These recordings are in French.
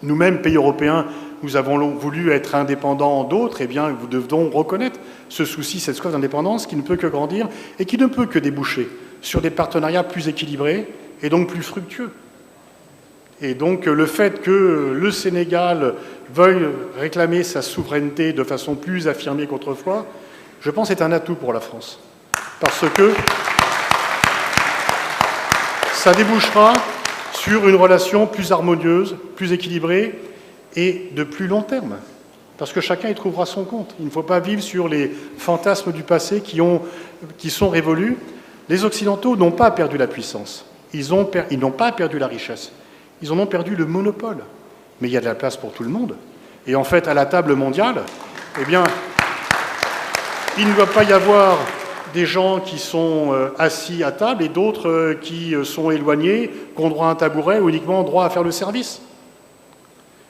Nous-mêmes, pays européens, nous avons voulu être indépendants d'autres, eh bien, nous devons reconnaître ce souci, cette soif d'indépendance qui ne peut que grandir et qui ne peut que déboucher sur des partenariats plus équilibrés et donc plus fructueux. Et donc le fait que le Sénégal veuille réclamer sa souveraineté de façon plus affirmée qu'autrefois, je pense est un atout pour la France. Parce que ça débouchera sur une relation plus harmonieuse, plus équilibrée et de plus long terme. Parce que chacun y trouvera son compte. Il ne faut pas vivre sur les fantasmes du passé qui sont révolus. Les Occidentaux n'ont pas perdu la puissance. Ils n'ont pas perdu la richesse. Ils en ont perdu le monopole. Mais il y a de la place pour tout le monde. Et en fait, à la table mondiale, eh bien, il ne doit pas y avoir des gens qui sont assis à table et d'autres qui sont éloignés, qui ont droit à un tabouret ou uniquement droit à faire le service.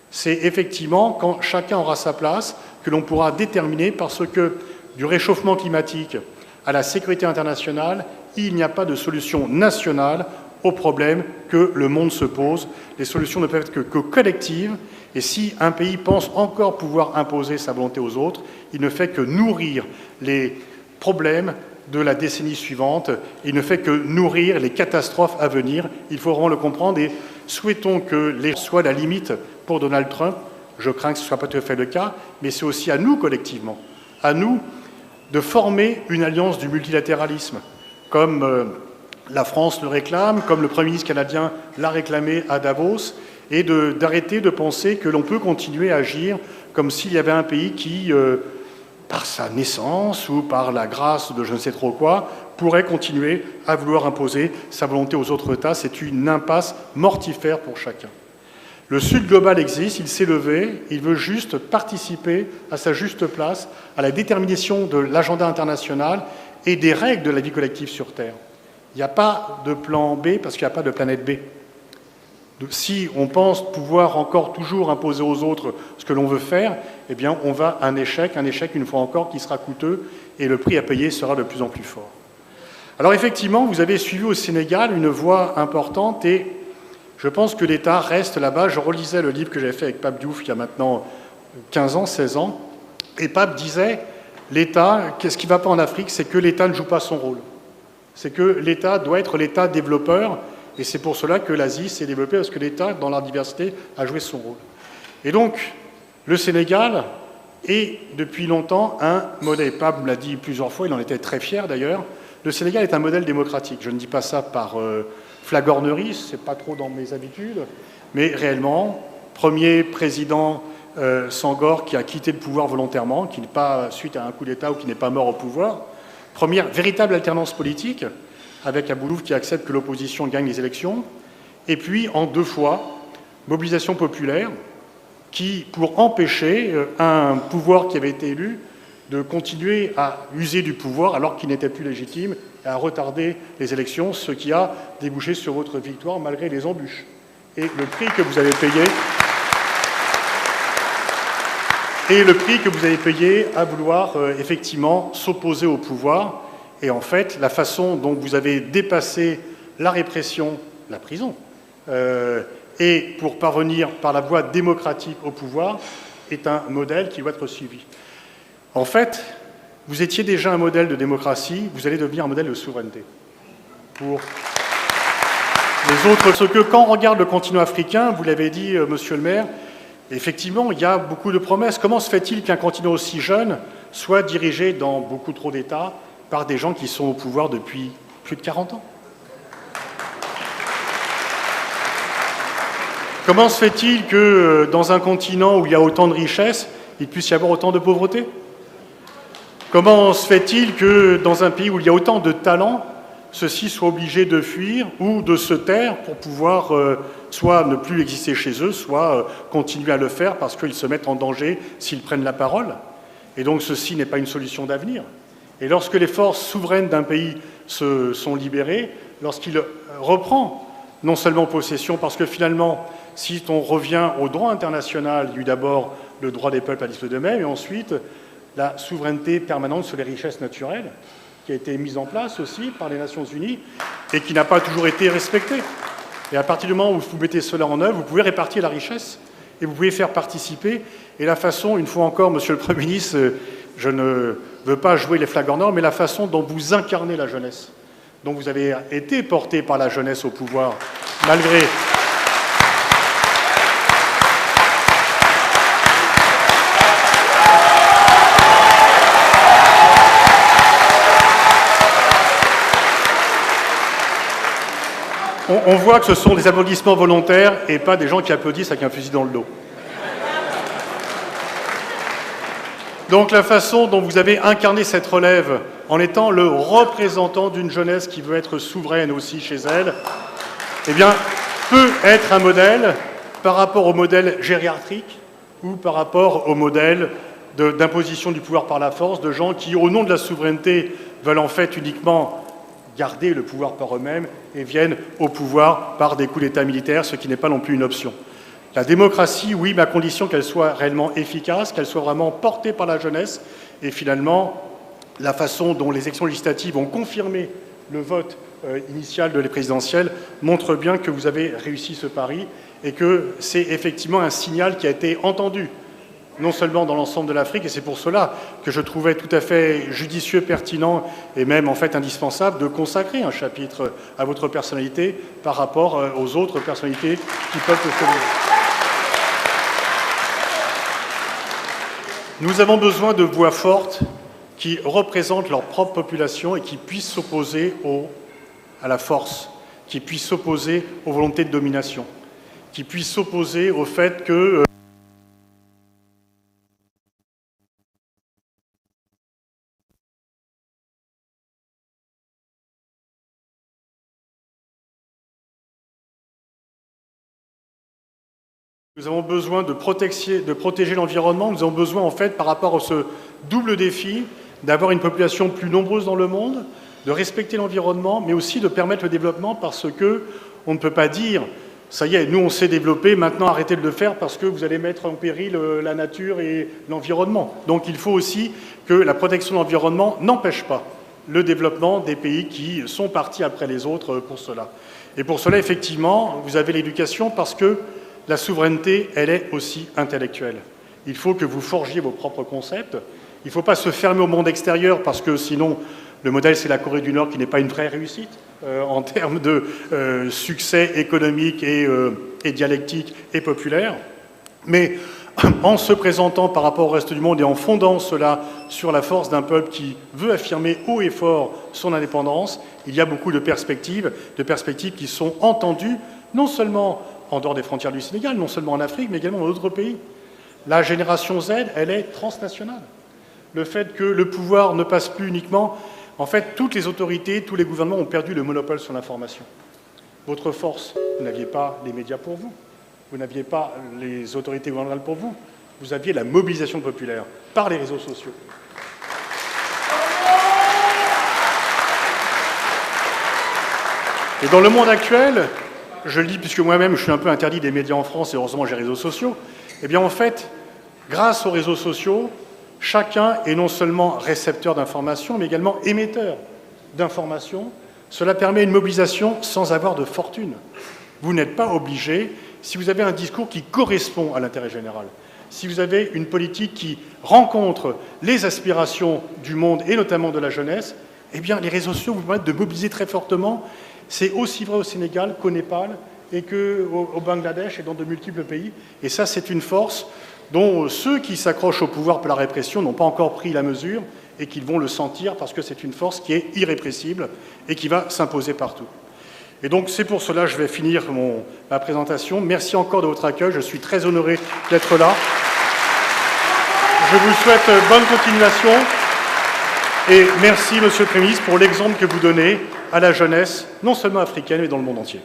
C'est effectivement quand chacun aura sa place que l'on pourra déterminer, parce que du réchauffement climatique à la sécurité internationale, il n'y a pas de solution nationale aux problèmes que le monde se pose. Les solutions ne peuvent être que collectives, et si un pays pense encore pouvoir imposer sa volonté aux autres, il ne fait que nourrir les problèmes de la décennie suivante, il ne fait que nourrir les catastrophes à venir. Il faut vraiment le comprendre, et souhaitons que les soit la limite pour Donald Trump. Je crains que ce ne soit pas tout à fait le cas, mais c'est aussi à nous collectivement, à nous de former une alliance du multilatéralisme, comme la France le réclame, comme le Premier ministre canadien l'a réclamé à Davos, et d'arrêter de penser que l'on peut continuer à agir comme s'il y avait un pays qui, par sa naissance ou par la grâce de je ne sais trop quoi, pourrait continuer à vouloir imposer sa volonté aux autres États. C'est une impasse mortifère pour chacun. Le Sud global existe, il s'est levé, il veut juste participer à sa juste place, à la détermination de l'agenda international et des règles de la vie collective sur Terre. Il n'y a pas de plan B parce qu'il n'y a pas de planète B. Si on pense pouvoir encore toujours imposer aux autres ce que l'on veut faire, eh bien on va à un échec une fois encore qui sera coûteux et le prix à payer sera de plus en plus fort. Alors effectivement, vous avez suivi au Sénégal une voie importante et je pense que l'État reste là-bas. Je relisais le livre que j'avais fait avec Pape Diouf il y a maintenant 15 ans, 16 ans, et Pape disait l'État, qu'est-ce qui ne va pas en Afrique, c'est que l'État ne joue pas son rôle. C'est que l'État doit être l'État développeur, et c'est pour cela que l'Asie s'est développée, parce que l'État, dans la diversité, a joué son rôle. Et donc, le Sénégal est depuis longtemps un modèle. Pape me l'a dit plusieurs fois, il en était très fier d'ailleurs. Le Sénégal est un modèle démocratique. Je ne dis pas ça par flagornerie, c'est pas trop dans mes habitudes, mais réellement, premier président Senghor qui a quitté le pouvoir volontairement, qui n'est pas suite à un coup d'État ou qui n'est pas mort au pouvoir. Première véritable alternance politique, avec Aboulouf qui accepte que l'opposition gagne les élections. Et puis, en 2 fois, mobilisation populaire qui, pour empêcher un pouvoir qui avait été élu de continuer à user du pouvoir alors qu'il n'était plus légitime et à retarder les élections, ce qui a débouché sur votre victoire malgré les embûches. Et le prix que vous avez payé... Et le prix que vous avez payé à vouloir effectivement s'opposer au pouvoir. Et en fait, la façon dont vous avez dépassé la répression, la prison, et pour parvenir par la voie démocratique au pouvoir, est un modèle qui doit être suivi. En fait, vous étiez déjà un modèle de démocratie, vous allez devenir un modèle de souveraineté. Pour les autres, ce que quand on regarde le continent africain, vous l'avez dit, monsieur le maire, effectivement, il y a beaucoup de promesses. Comment se fait-il qu'un continent aussi jeune soit dirigé dans beaucoup trop d'États par des gens qui sont au pouvoir depuis plus de 40 ans? Comment se fait-il que dans un continent où il y a autant de richesses, il puisse y avoir autant de pauvreté? Comment se fait-il que dans un pays où il y a autant de talents, ceux-ci soient obligés de fuir ou de se taire pour pouvoir soit ne plus exister chez eux, soit continuer à le faire parce qu'ils se mettent en danger s'ils prennent la parole? Et donc ceci n'est pas une solution d'avenir. Et lorsque les forces souveraines d'un pays se sont libérées, lorsqu'il reprend non seulement possession, parce que finalement, si on revient au droit international, il y a eu d'abord le droit des peuples à disposer d'eux-mêmes, et ensuite la souveraineté permanente sur les richesses naturelles, qui a été mise en place aussi par les Nations Unies, et qui n'a pas toujours été respectée. Et à partir du moment où vous mettez cela en œuvre, vous pouvez répartir la richesse. et vous pouvez faire participer. Et la façon, une fois encore, Monsieur le Premier ministre, je ne veux pas jouer les flags nord, mais la façon dont vous incarnez la jeunesse, dont vous avez été porté par la jeunesse au pouvoir, malgré... On voit que ce sont des applaudissements volontaires et pas des gens qui applaudissent avec un fusil dans le dos. Donc la façon dont vous avez incarné cette relève en étant le représentant d'une jeunesse qui veut être souveraine aussi chez elle, eh bien, peut être un modèle par rapport au modèle gériatrique ou par rapport au modèle d'imposition du pouvoir par la force de gens qui, au nom de la souveraineté, veulent en fait uniquement garder le pouvoir par eux-mêmes et viennent au pouvoir par des coups d'État militaires, ce qui n'est pas non plus une option. La démocratie, oui, mais à condition qu'elle soit réellement efficace, qu'elle soit vraiment portée par la jeunesse. Et finalement, la façon dont les élections législatives ont confirmé le vote initial de les présidentielles montre bien que vous avez réussi ce pari et que c'est effectivement un signal qui a été entendu, non seulement dans l'ensemble de l'Afrique, et c'est pour cela que je trouvais tout à fait judicieux, pertinent et même en fait indispensable de consacrer un chapitre à votre personnalité par rapport aux autres personnalités qui peuvent se souvenir. Nous avons besoin de voix fortes qui représentent leur propre population et qui puissent s'opposer à la force, qui puissent s'opposer aux volontés de domination, qui puissent s'opposer au fait que nous avons besoin de protéger l'environnement. Nous avons besoin, en fait, par rapport à ce double défi, d'avoir une population plus nombreuse dans le monde, de respecter l'environnement, mais aussi de permettre le développement parce qu'on ne peut pas dire « ça y est, nous on s'est développé, maintenant arrêtez de le faire parce que vous allez mettre en péril la nature et l'environnement ». Donc il faut aussi que la protection de l'environnement n'empêche pas le développement des pays qui sont partis après les autres pour cela. Et pour cela, effectivement, vous avez l'éducation parce que la souveraineté, elle est aussi intellectuelle. Il faut que vous forgiez vos propres concepts. Il ne faut pas se fermer au monde extérieur parce que sinon, le modèle, c'est la Corée du Nord qui n'est pas une vraie réussite en termes de succès économique et dialectique et populaire. Mais en se présentant par rapport au reste du monde et en fondant cela sur la force d'un peuple qui veut affirmer haut et fort son indépendance, il y a beaucoup de perspectives qui sont entendues, non seulement en dehors des frontières du Sénégal, non seulement en Afrique, mais également dans d'autres pays. La génération Z, elle est transnationale. Le fait que le pouvoir ne passe plus uniquement... En fait, toutes les autorités, tous les gouvernements ont perdu le monopole sur l'information. Votre force, vous n'aviez pas les médias pour vous, vous n'aviez pas les autorités gouvernementales pour vous, vous aviez la mobilisation populaire par les réseaux sociaux. Et dans le monde actuel, je le dis puisque moi-même je suis un peu interdit des médias en France et heureusement j'ai les réseaux sociaux, eh bien en fait, grâce aux réseaux sociaux, chacun est non seulement récepteur d'informations, mais également émetteur d'informations. Cela permet une mobilisation sans avoir de fortune. Vous n'êtes pas obligé, si vous avez un discours qui correspond à l'intérêt général, si vous avez une politique qui rencontre les aspirations du monde et notamment de la jeunesse, eh bien les réseaux sociaux vous permettent de mobiliser très fortement. C'est aussi vrai au Sénégal qu'au Népal et qu'au Bangladesh et dans de multiples pays. Et ça, c'est une force dont ceux qui s'accrochent au pouvoir par la répression n'ont pas encore pris la mesure et qu'ils vont le sentir parce que c'est une force qui est irrépressible et qui va s'imposer partout. Et donc c'est pour cela que je vais finir ma présentation. Merci encore de votre accueil, je suis très honoré d'être là. Je vous souhaite bonne continuation et merci, Monsieur le Premier ministre, pour l'exemple que vous donnez à la jeunesse, non seulement africaine, mais dans le monde entier.